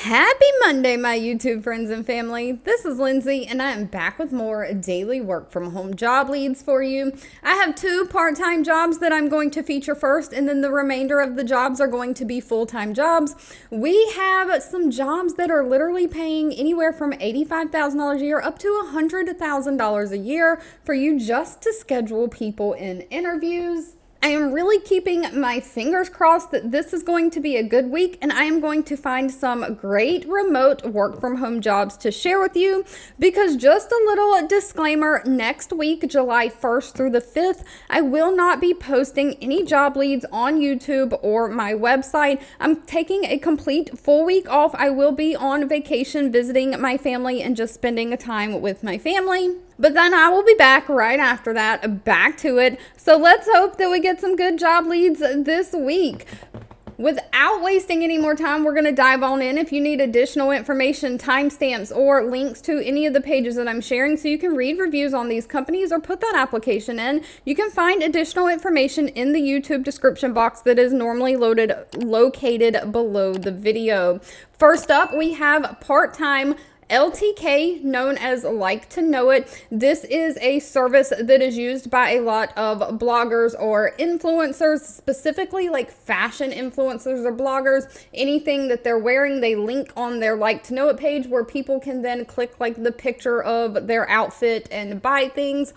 Happy Monday, my YouTube friends and family. This is Lindsay, and I am back with more daily work from home job leads for you. I have two part-time jobs that I'm going to feature first, and then the remainder of the jobs are going to be full-time jobs. We have some jobs that are literally paying anywhere from $85,000 a year up to $100,000 a year for you just to schedule people in interviews. I am really keeping my fingers crossed that this is going to be a good week, and I am going to find some great remote work from home jobs to share with you, because just a little disclaimer, next week, July 1st through the 5th, I will not be posting any job leads on YouTube or my website. I'm taking a complete full week off. I will be on vacation visiting my family and just spending time with my family. But then I will be back right after that, back to it. So let's hope that we get some good job leads this week. Without wasting any more time, we're going to dive on in. If you need additional information, timestamps, or links to any of the pages that I'm sharing so you can read reviews on these companies or put that application in, you can find additional information in the YouTube description box that is normally located below the video. First up, we have part-time LTK, known as Like to Know It. This is a service that is used by a lot of bloggers or influencers, specifically like fashion influencers or bloggers. Anything that they're wearing, they link on their Like to Know It page where people can then click like the picture of their outfit and buy things.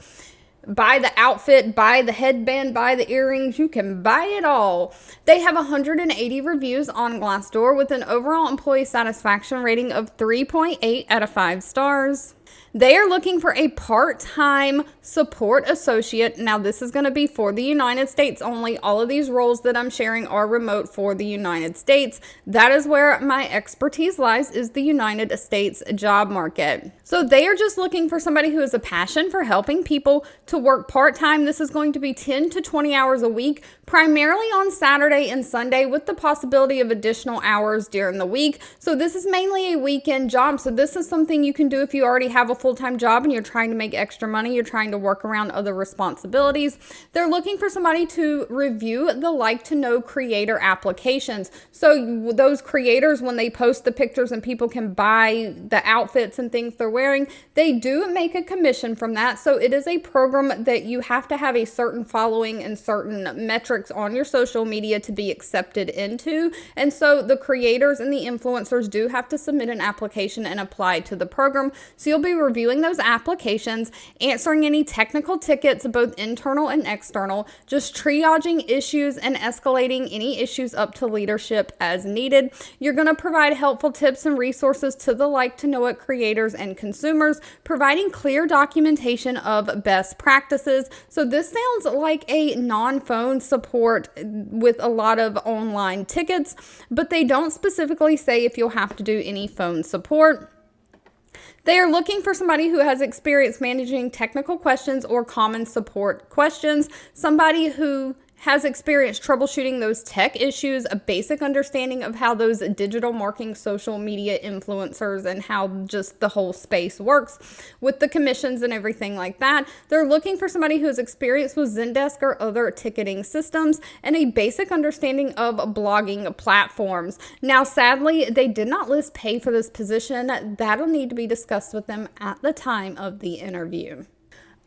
Buy the outfit, buy the headband, buy the earrings, you can buy it all. They have 180 reviews on Glassdoor with an overall employee satisfaction rating of 3.8 out of 5 stars. They are looking for a part-time support associate. Now, this is going to be for the United States only. All of these roles that I'm sharing are remote for the United States. That is where my expertise lies, is the United States job market. So they are just looking for somebody who has a passion for helping people to work part-time. This is going to be 10 to 20 hours a week, primarily on Saturday and Sunday, with the possibility of additional hours during the week. So this is mainly a weekend job. So this is something you can do if you already have a full-time job and you're trying to make extra money, you're trying to work around other responsibilities. They're looking for somebody to review the Like to Know creator applications. So those creators, when they post the pictures and people can buy the outfits and things they're wearing, they do make a commission from that. So it is a program that you have to have a certain following and certain metrics on your social media to be accepted into. And so the creators and the influencers do have to submit an application and apply to the program. So you'll be reviewing those applications, answering any technical tickets, both internal and external, just triaging issues and escalating any issues up to leadership as needed. You're going to provide helpful tips and resources to the Like to Know It creators and consumers, providing clear documentation of best practices. So this sounds like a non-phone support with a lot of online tickets, but they don't specifically say if you'll have to do any phone support. They are looking for somebody who has experience managing technical questions or common support questions, somebody who has experience troubleshooting those tech issues, a basic understanding of how those digital marketing social media influencers and how just the whole space works with the commissions and everything like that. They're looking for somebody who has experience with Zendesk or other ticketing systems and a basic understanding of blogging platforms. Now, sadly, they did not list pay for this position. That'll need to be discussed with them at the time of the interview.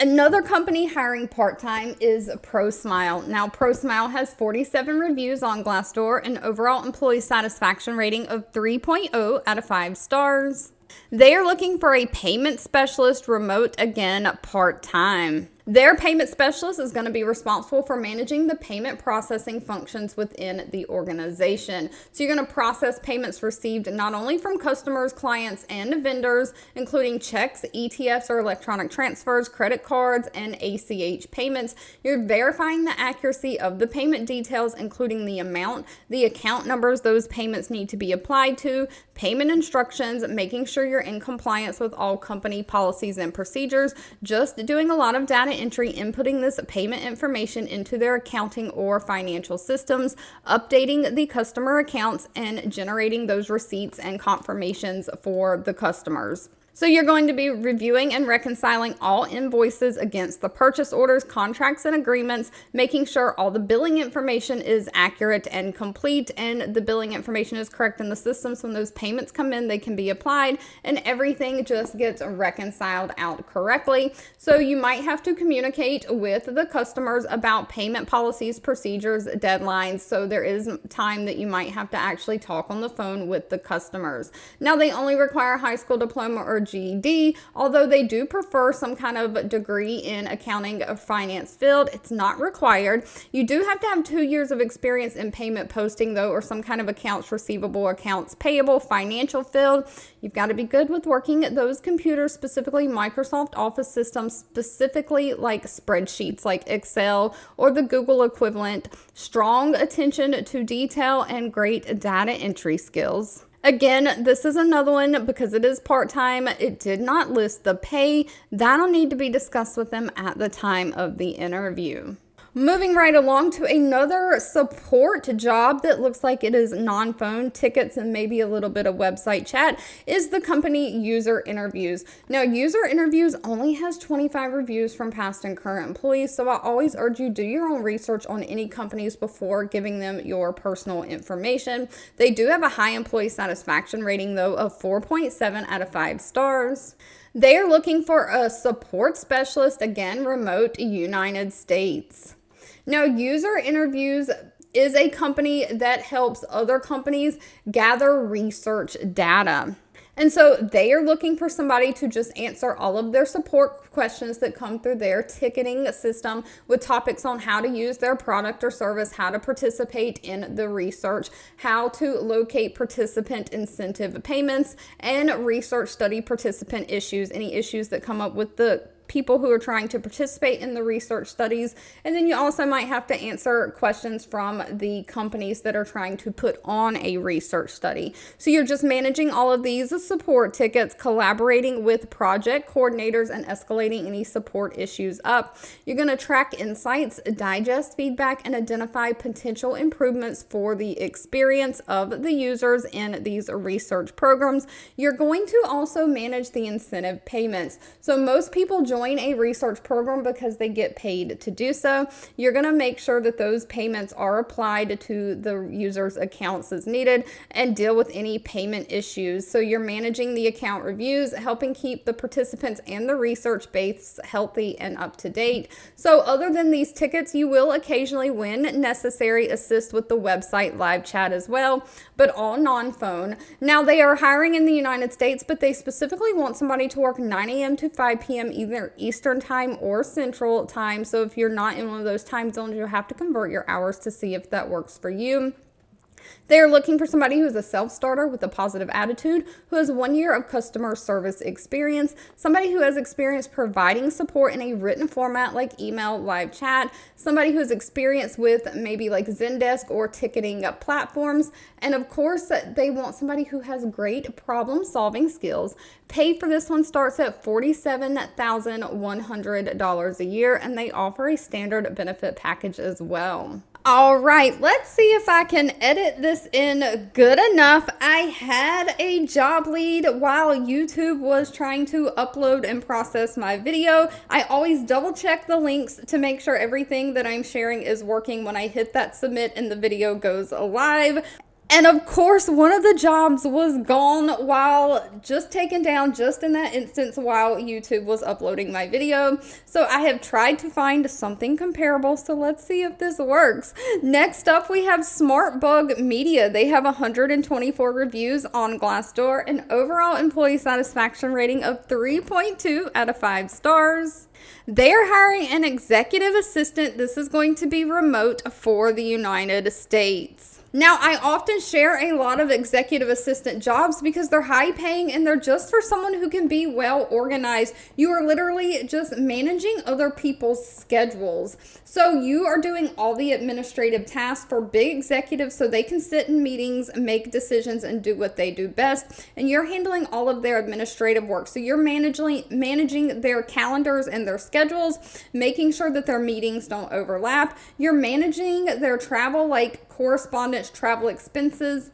Another company hiring part-time is ProSmile. Now, ProSmile has 47 reviews on Glassdoor, an overall employee satisfaction rating of 3.0 out of 5 stars. They are looking for a payment specialist, remote, again, part-time. Their payment specialist is going to be responsible for managing the payment processing functions within the organization. So you're going to process payments received not only from customers, clients, and vendors, including checks, ETFs or electronic transfers, credit cards, and ACH payments. You're verifying the accuracy of the payment details, including the amount, the account numbers those payments need to be applied to, payment instructions, making sure you're in compliance with all company policies and procedures, just doing a lot of data entry, inputting this payment information into their accounting or financial systems, updating the customer accounts, and generating those receipts and confirmations for the customers. So you're going to be reviewing and reconciling all invoices against the purchase orders, contracts, and agreements, making sure all the billing information is accurate and complete, and the billing information is correct in the system. So when those payments come in, they can be applied, and everything just gets reconciled out correctly. So you might have to communicate with the customers about payment policies, procedures, deadlines. So there is time that you might have to actually talk on the phone with the customers. Now, they only require a high school diploma or GED, although they do prefer some kind of degree in accounting or finance field. It's not required. You do have to have 2 years of experience in payment posting, though, or some kind of accounts receivable, accounts payable, financial field. You've got to be good with working at those computers, specifically Microsoft Office systems, specifically like spreadsheets like Excel or the Google equivalent, strong attention to detail, and great data entry skills. Again, this is another one because it is part-time. It did not list the pay. That'll need to be discussed with them at the time of the interview. Moving right along to another support job that looks like it is non-phone, tickets, and maybe a little bit of website chat is the company User Interviews. Now, User Interviews only has 25 reviews from past and current employees, so I always urge you do your own research on any companies before giving them your personal information. They do have a high employee satisfaction rating, though, of 4.7 out of 5 stars. They are looking for a support specialist, again, remote United States. Now, User Interviews is a company that helps other companies gather research data. And so they are looking for somebody to just answer all of their support questions that come through their ticketing system with topics on how to use their product or service, how to participate in the research, how to locate participant incentive payments, and research study participant issues, any issues that come up with the people who are trying to participate in the research studies. And then you also might have to answer questions from the companies that are trying to put on a research study. So you're just managing all of these support tickets, collaborating with project coordinators, and escalating any support issues up. You're going to track insights, digest feedback, and identify potential improvements for the experience of the users in these research programs. You're going to also manage the incentive payments. So most people join a research program because they get paid to do so. You're going to make sure that those payments are applied to the user's accounts as needed and deal with any payment issues. So you're managing the account reviews, helping keep the participants and the research base healthy and up to date. So other than these tickets, you will occasionally, when necessary, assist with the website live chat as well, but all non-phone. Now, they are hiring in the United States, but they specifically want somebody to work 9 a.m. to 5 p.m. either Eastern time or Central time. So if you're not in one of those time zones, you'll have to convert your hours to see if that works for you. They are looking for somebody who is a self-starter with a positive attitude, who has 1 year of customer service experience, somebody who has experience providing support in a written format like email, live chat, somebody who has experience with maybe like Zendesk or ticketing platforms, and of course, they want somebody who has great problem-solving skills. Pay for this one starts at $47,100 a year, and they offer a standard benefit package as well. All right, let's see if I can edit this in good enough. I had a job lead while YouTube was trying to upload and process my video. I always double check the links to make sure everything that I'm sharing is working when I hit that submit and the video goes live. And of course, one of the jobs was gone while just taken down just in that instance while YouTube was uploading my video. So I have tried to find something comparable. So let's see if this works. Next up, we have SmartBug Media. They have 124 reviews on Glassdoor, an overall employee satisfaction rating of 3.2 out of 5 stars. They are hiring an executive assistant. This is going to be remote for the United States. Now, I often share a lot of executive assistant jobs because they're high paying and they're just for someone who can be well organized. You are literally just managing other people's schedules. So you are doing all the administrative tasks for big executives so they can sit in meetings, make decisions, and do what they do best. And you're handling all of their administrative work. So you're managing their calendars and their schedules, making sure that their meetings don't overlap. You're managing their travel, like correspondence, travel expenses,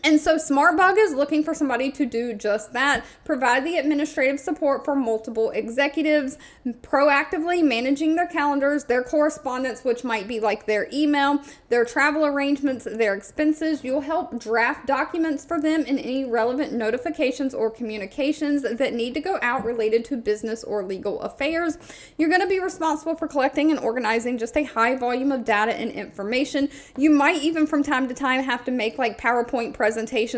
And so SmartBug is looking for somebody to do just that, provide the administrative support for multiple executives, proactively managing their calendars, their correspondence, which might be like their email, their travel arrangements, their expenses. You'll help draft documents for them and any relevant notifications or communications that need to go out related to business or legal affairs. You're going to be responsible for collecting and organizing just a high volume of data and information. You might even from time to time have to make like PowerPoint presentations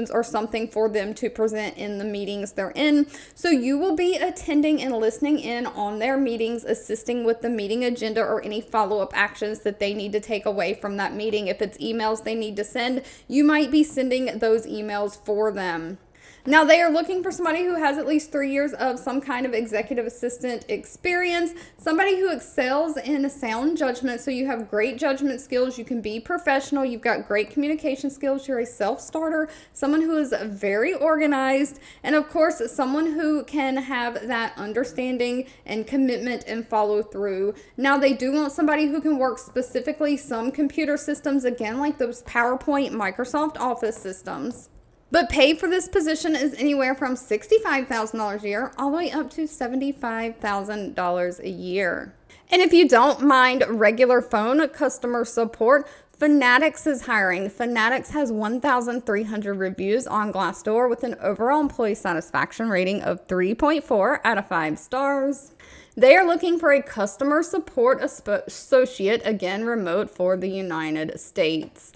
or something for them to present in the meetings they're in. So you will be attending and listening in on their meetings, assisting with the meeting agenda or any follow-up actions that they need to take away from that meeting. If it's emails they need to send, you might be sending those emails for them. Now, they are looking for somebody who has at least 3 years of some kind of executive assistant experience, somebody who excels in sound judgment. So you have great judgment skills. You can be professional. You've got great communication skills. You're a self-starter, someone who is very organized, and of course, someone who can have that understanding and commitment and follow through. Now, they do want somebody who can work specifically some computer systems, again, like those PowerPoint, Microsoft Office systems. But pay for this position is anywhere from $65,000 a year all the way up to $75,000 a year. And if you don't mind regular phone customer support, Fanatics is hiring. Fanatics has 1,300 reviews on Glassdoor with an overall employee satisfaction rating of 3.4 out of 5 stars. They are looking for a customer support associate, again, remote for the United States.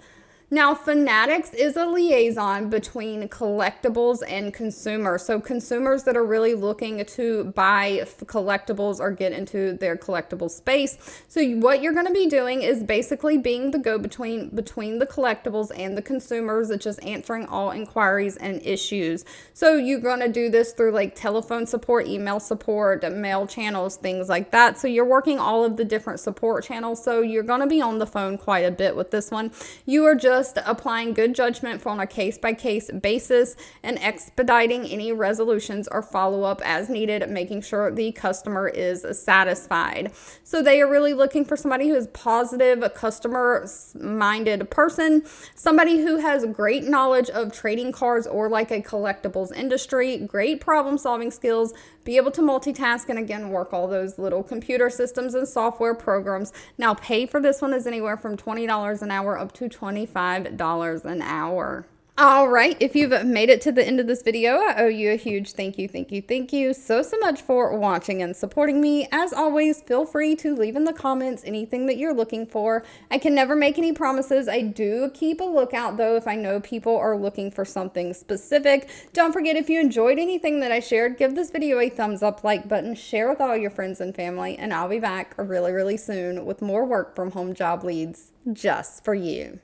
Now, Fanatics is a liaison between collectibles and consumers. So consumers that are really looking to buy collectibles or get into their collectible space. So what you're going to be doing is basically being the go-between between the collectibles and the consumers, just answering all inquiries and issues. So you're going to do this through like telephone support, email support, mail channels, things like that. So you're working all of the different support channels. So you're going to be on the phone quite a bit with this one. You are just applying good judgment on a case-by-case basis and expediting any resolutions or follow-up as needed, making sure the customer is satisfied. So they are really looking for somebody who is positive, a customer-minded person, somebody who has great knowledge of trading cards or like a collectibles industry, great problem-solving skills, be able to multitask, and again, work all those little computer systems and software programs. Now, pay for this one is anywhere from $20 an hour up to $25 an hour. All right, if you've made it to the end of this video, I owe you a huge thank you so much for watching and supporting me. As always, feel free to leave in the comments anything that you're looking for. I can never make any promises. I do keep a lookout, though, if I know people are looking for something specific. Don't forget, if you enjoyed anything that I shared, give this video a thumbs up, like button, share with all your friends and family, and I'll be back really soon with more work from home job leads just for you.